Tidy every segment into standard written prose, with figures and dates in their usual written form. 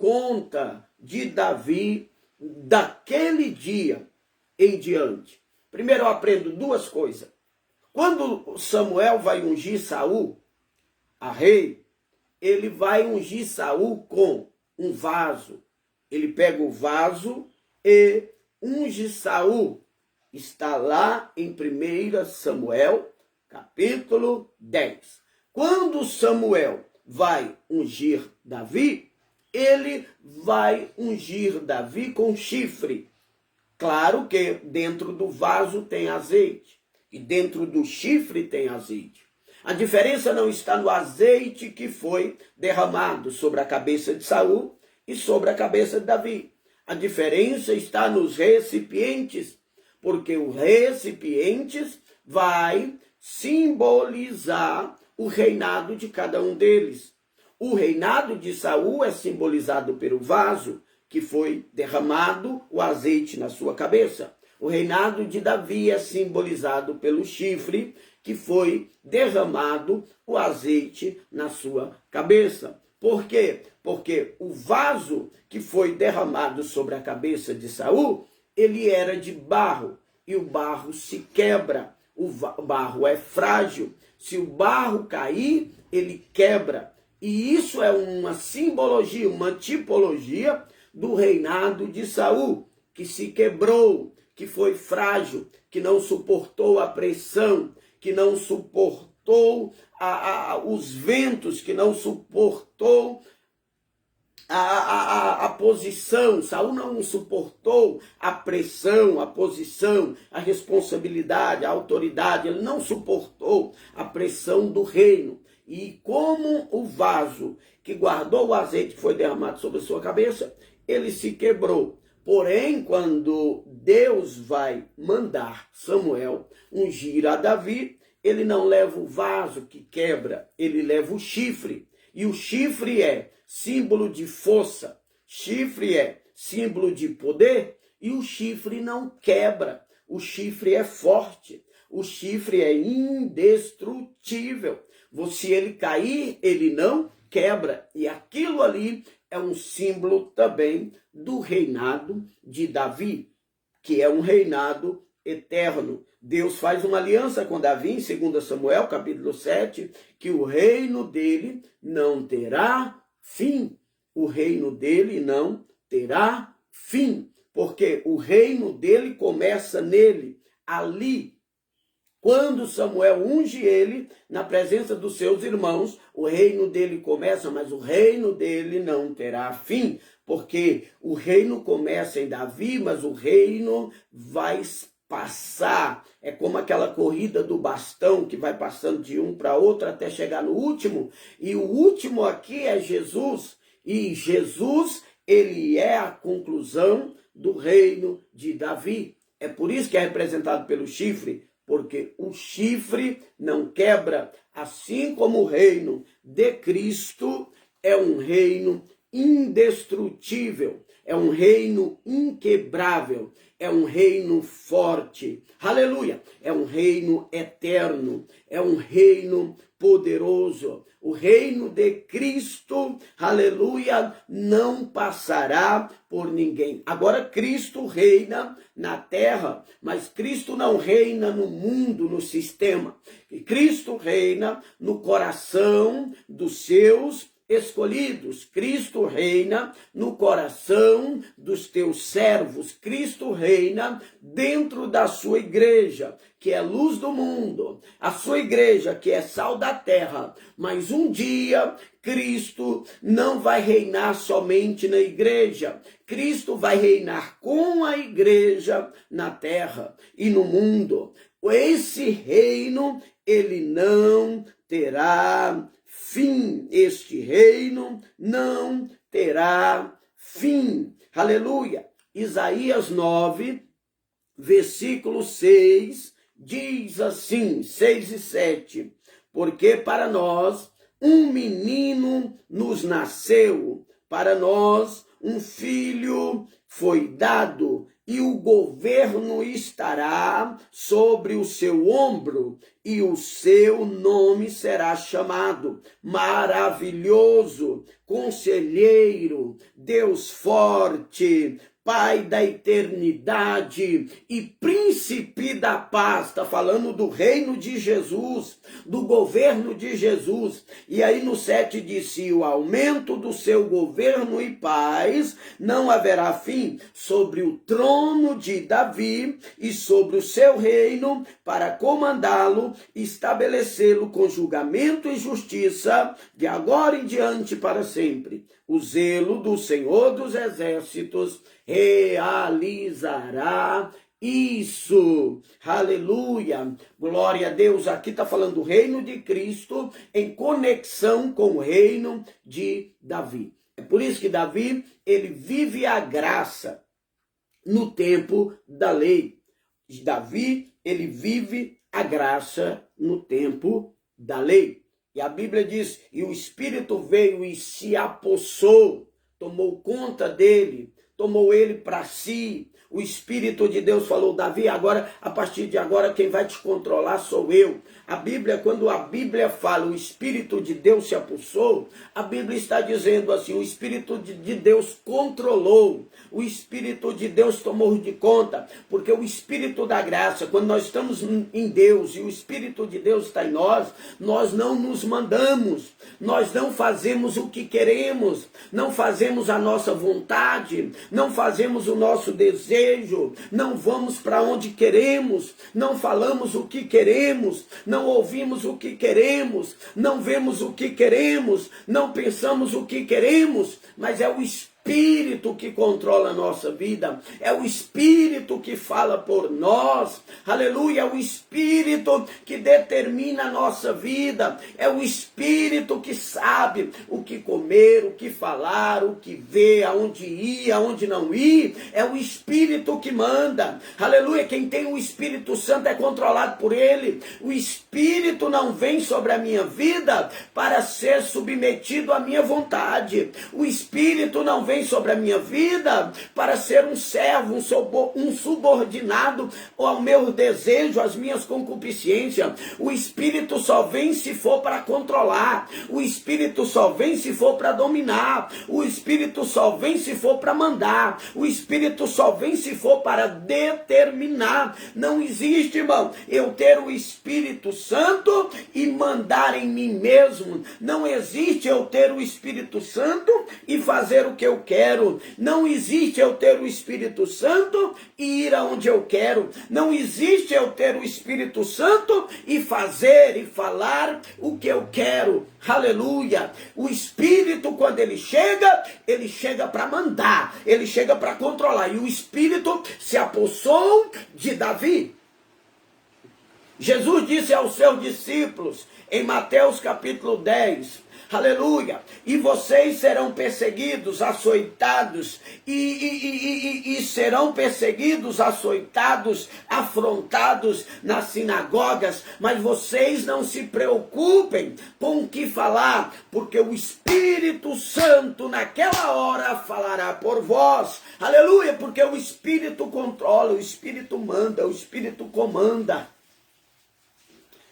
conta de Davi daquele dia em diante. Primeiro eu aprendo duas coisas. Quando Samuel vai ungir Saul a rei, ele vai ungir Saul com um vaso. Ele pega o vaso e unge Saul. Está lá em 1 Samuel, capítulo 10. Quando Samuel vai ungir Davi, ele vai ungir Davi com chifre. Claro que dentro do vaso tem azeite e dentro do chifre tem azeite. A diferença não está no azeite que foi derramado sobre a cabeça de Saul e sobre a cabeça de Davi. A diferença está nos recipientes, porque os recipientes vai simbolizar o reinado de cada um deles. O reinado de Saul é simbolizado pelo vaso que foi derramado o azeite na sua cabeça. O reinado de Davi é simbolizado pelo chifre que foi derramado o azeite na sua cabeça. Por quê? Porque o vaso que foi derramado sobre a cabeça de Saul, ele era de barro, e o barro se quebra. O barro é frágil. Se o barro cair, ele quebra. E isso é uma simbologia, uma tipologia do reinado de Saul, que se quebrou, que foi frágil, que não suportou a pressão, que não suportou os ventos, que não suportou a posição. Saul não suportou a pressão, a posição, a responsabilidade, a autoridade. Ele não suportou a pressão do reino. E como o vaso que guardou o azeite que foi derramado sobre a sua cabeça, ele se quebrou. Porém, quando Deus vai mandar Samuel ungir a Davi, ele não leva o vaso que quebra, ele leva o chifre. E o chifre é símbolo de força, chifre é símbolo de poder, e o chifre não quebra, o chifre é forte, o chifre é indestrutível. Se ele cair, ele não quebra. E aquilo ali é um símbolo também do reinado de Davi, que é um reinado eterno. Deus faz uma aliança com Davi em 2 Samuel, capítulo 7, que o reino dele não terá fim. O reino dele não terá fim, porque o reino dele começa nele, ali. Quando Samuel unge ele na presença dos seus irmãos, o reino dele começa, mas o reino dele não terá fim, porque o reino começa em Davi, mas o reino vai passar. É como aquela corrida do bastão que vai passando de um para outro até chegar no último. E o último aqui é Jesus. E Jesus, ele é a conclusão do reino de Davi. É por isso que é representado pelo chifre, porque o chifre não quebra, assim como o reino de Cristo é um reino indestrutível, é um reino inquebrável, é um reino forte, aleluia, é um reino eterno, é um reino poderoso. O reino de Cristo, aleluia, não passará por ninguém. Agora Cristo reina na terra, mas Cristo não reina no mundo, no sistema. Cristo reina no coração dos seus escolhidos. Cristo reina no coração dos teus servos. Cristo reina dentro da sua igreja, que é luz do mundo. A sua igreja, que é sal da terra. Mas um dia, Cristo não vai reinar somente na igreja. Cristo vai reinar com a igreja na terra e no mundo. Esse reino, ele não terá fim. Este reino não terá fim. Aleluia. Isaías 9, versículo 6, diz assim, 6 e 7. Porque para nós um menino nos nasceu, para nós um filho foi dado, e o governo estará sobre o seu ombro, e o seu nome será chamado Maravilhoso, Conselheiro, Deus Forte, Pai da eternidade e Príncipe da paz. Está falando do reino de Jesus, do governo de Jesus. E aí no 7 disse: o aumento do seu governo e paz não haverá fim sobre o trono de Davi e sobre o seu reino, para comandá-lo e estabelecê-lo com julgamento e justiça de agora em diante para sempre. O zelo do Senhor dos Exércitos realizará isso. Aleluia. Glória a Deus. Aqui está falando do reino de Cristo em conexão com o reino de Davi. É por isso que Davi, ele vive a graça no tempo da lei. Davi, ele vive a graça no tempo da lei. E a Bíblia diz: e o Espírito veio e se apossou, tomou conta dele, tomou ele para si. O Espírito de Deus falou: Davi, agora, a partir de agora, quem vai te controlar sou eu. A Bíblia, quando a Bíblia fala o Espírito de Deus se apossou, a Bíblia está dizendo assim: o Espírito de Deus controlou, o Espírito de Deus tomou de conta, porque o Espírito da graça, quando nós estamos em Deus e o Espírito de Deus está em nós, nós não nos mandamos, nós não fazemos o que queremos, não fazemos a nossa vontade, não fazemos o nosso desejo, não vamos para onde queremos, não falamos o que queremos, não ouvimos o que queremos, não vemos o que queremos, não pensamos o que queremos, mas é o Espírito que controla a nossa vida, é o Espírito que fala por nós, aleluia, é o Espírito que determina a nossa vida, é o Espírito que sabe o que comer, o que falar, o que ver, aonde ir, aonde não ir, é o Espírito que manda, aleluia. Quem tem o Espírito Santo é controlado por ele. O Espírito não vem sobre a minha vida para ser submetido à minha vontade, o Espírito não vem sobre a minha vida para ser um servo, um subordinado ao meu desejo, às minhas concupiscências. O Espírito só vem se for para controlar, o Espírito só vem se for para dominar, o Espírito só vem se for para mandar, o Espírito só vem se for para determinar. Não existe, irmão, eu ter o Espírito Santo e mandar em mim mesmo. Não existe eu ter o Espírito Santo e fazer o que eu quero. Não existe eu ter o Espírito Santo e ir aonde eu quero. Não existe eu ter o Espírito Santo e fazer e falar o que eu quero. Aleluia. O Espírito, quando ele chega para mandar, ele chega para controlar. E o Espírito se apossou de Davi. Jesus disse aos seus discípulos em Mateus capítulo 10, aleluia, e vocês serão perseguidos, açoitados, e serão perseguidos, açoitados, afrontados nas sinagogas, mas vocês não se preocupem com o que falar, porque o Espírito Santo naquela hora falará por vós, aleluia, porque o Espírito controla, o Espírito manda, o Espírito comanda.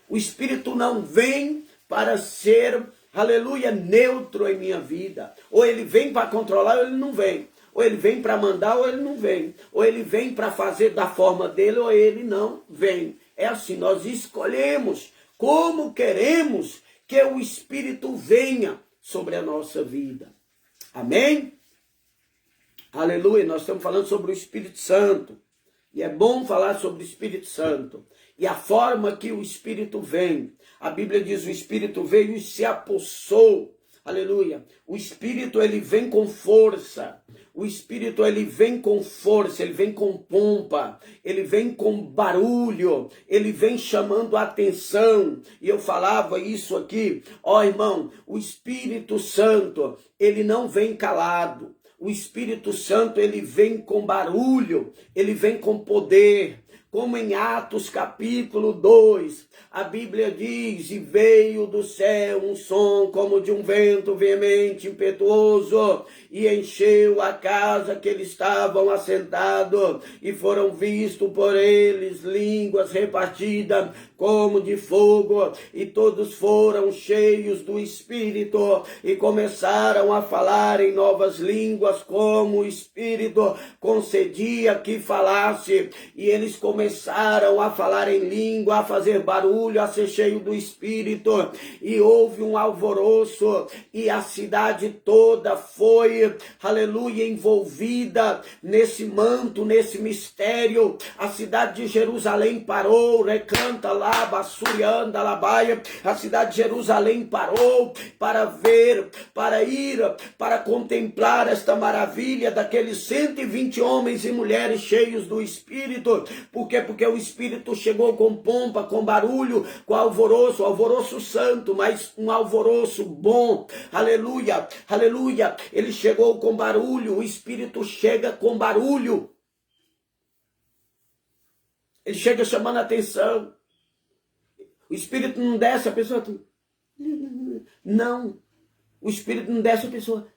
O Espírito não vem para ser, aleluia, neutro em minha vida. Ou ele vem para controlar, ou ele não vem. Ou ele vem para mandar, ou ele não vem. Ou ele vem para fazer da forma dele, ou ele não vem. É assim, nós escolhemos como queremos que o Espírito venha sobre a nossa vida. Amém? Aleluia, nós estamos falando sobre o Espírito Santo. E é bom falar sobre o Espírito Santo. E a forma que o Espírito vem. A Bíblia diz: o Espírito veio e se apossou. Aleluia. O Espírito, ele vem com força. O Espírito, ele vem com força, ele vem com pompa, ele vem com barulho, ele vem chamando a atenção. E eu falava isso aqui, ó irmão, o Espírito Santo, ele não vem calado. O Espírito Santo, ele vem com barulho, ele vem com poder, como em Atos capítulo 2, a Bíblia diz, e veio do céu um som como de um vento veemente, impetuoso, e encheu a casa que eles estavam assentados, e foram vistos por eles línguas repartidas como de fogo, e todos foram cheios do Espírito, e começaram a falar em novas línguas, como o Espírito concedia que falasse, e eles começaram a falar em língua, a fazer barulho, a ser cheio do Espírito, e houve um alvoroço, e a cidade toda foi, aleluia, envolvida nesse manto, nesse mistério. A cidade de Jerusalém parou, recanta lá, bassurianda, labaia, a cidade de Jerusalém parou para ver, para ir, para contemplar esta maravilha daqueles 120 homens e mulheres cheios do Espírito. Por quê? Porque o Espírito chegou com pompa, com barulho, com alvoroço santo, mas um alvoroço bom, aleluia, aleluia. Ele chegou com barulho, o Espírito chega com barulho, ele chega chamando a atenção. O Espírito não desce, a pessoa... Não, o Espírito não desce, a pessoa...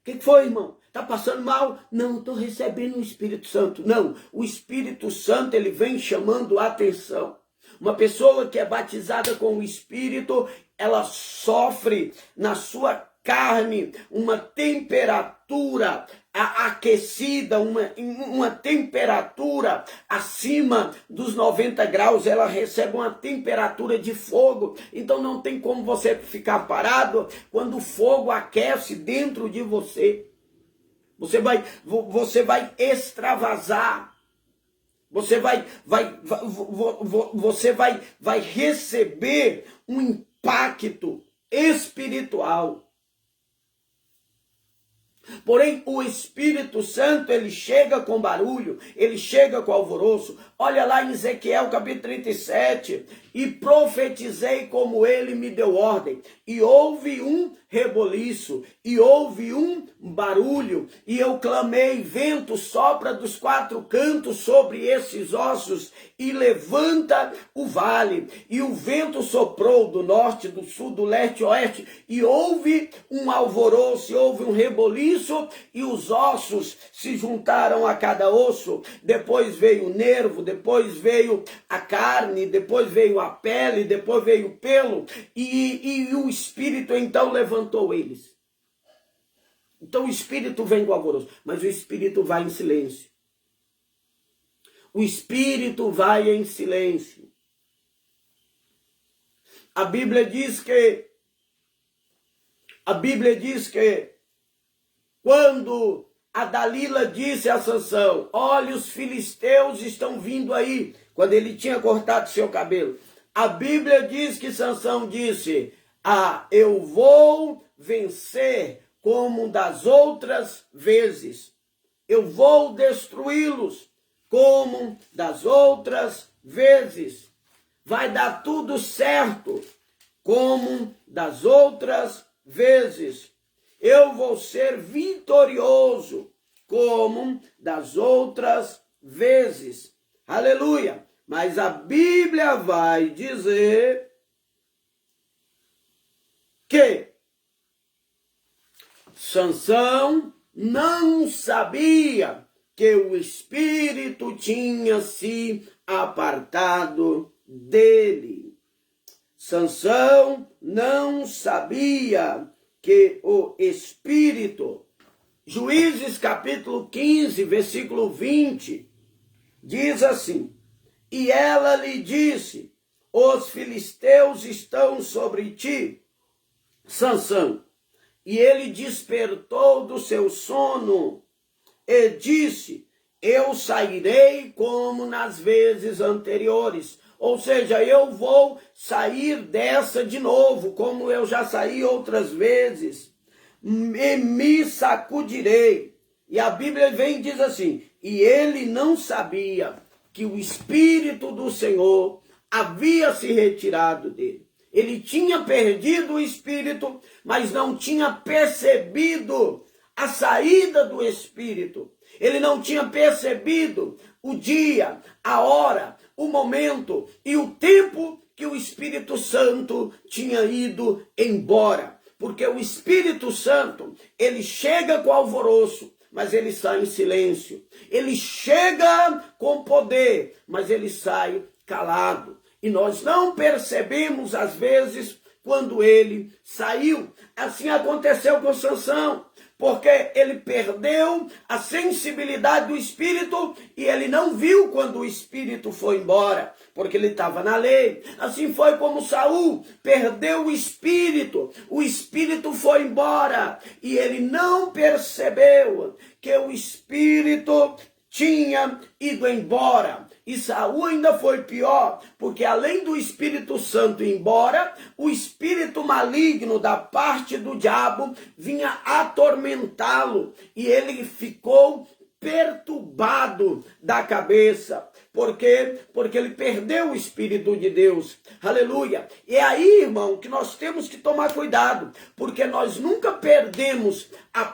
O que foi, irmão? Está passando mal? Não, estou recebendo o Espírito Santo. Não, o Espírito Santo, ele vem chamando a atenção. Uma pessoa que é batizada com o Espírito, ela sofre na sua carne uma temperatura aquecida, uma temperatura acima dos 90 graus, ela recebe uma temperatura de fogo. Então não tem como você ficar parado quando o fogo aquece dentro de você. Você vai extravasar. Você vai receber um impacto espiritual. Porém, o Espírito Santo, ele chega com barulho, ele chega com alvoroço. Olha lá em Ezequiel capítulo 37, e profetizei como ele me deu ordem. E houve um reboliço, e houve um barulho, e eu clamei, vento sopra dos 4 cantos sobre esses ossos, e levanta o vale. E o vento soprou do norte, do sul, do leste e oeste, e houve um alvoroço, e houve um reboliço, e os ossos se juntaram a cada osso. Depois veio o nervo, depois veio a carne, depois veio a pele, depois veio o pelo, e o Espírito então levantou eles. Então o Espírito vem com alvoroço, mas o Espírito vai em silêncio. O Espírito vai em silêncio. A Bíblia diz que quando a Dalila disse a Sansão, olha, os filisteus estão vindo aí, quando ele tinha cortado seu cabelo, a Bíblia diz que Sansão disse, eu vou vencer como das outras vezes, eu vou destruí-los como das outras vezes, vai dar tudo certo como das outras vezes, eu vou ser vitorioso como das outras vezes. Aleluia! Mas a Bíblia vai dizer que Sansão não sabia que o Espírito tinha se apartado dele. Sansão não sabia que o Espírito, Juízes capítulo 15, versículo 20, diz assim, e ela lhe disse, os filisteus estão sobre ti, Sansão. E ele despertou do seu sono e disse, eu sairei como nas vezes anteriores. Ou seja, eu vou sair dessa de novo, como eu já saí outras vezes. E me sacudirei. E a Bíblia vem e diz assim, e ele não sabia que o Espírito do Senhor havia se retirado dele. Ele tinha perdido o Espírito, mas não tinha percebido a saída do Espírito. Ele não tinha percebido o dia, a hora, o momento e o tempo que o Espírito Santo tinha ido embora. Porque o Espírito Santo, ele chega com alvoroço, mas ele sai em silêncio. Ele chega com poder, mas ele sai calado. E nós não percebemos, às vezes, quando ele saiu. Assim aconteceu com Sansão, porque ele perdeu a sensibilidade do Espírito e ele não viu quando o Espírito foi embora, porque ele estava na lei. Assim foi como Saul, perdeu o Espírito foi embora e ele não percebeu que o Espírito tinha ido embora. E Saul ainda foi pior, porque além do Espírito Santo ir embora, o espírito maligno da parte do diabo vinha atormentá-lo. E ele ficou perturbado da cabeça. Por quê? Porque ele perdeu o Espírito de Deus. Aleluia. E é aí, irmão, que nós temos que tomar cuidado, porque nós nunca perdemos a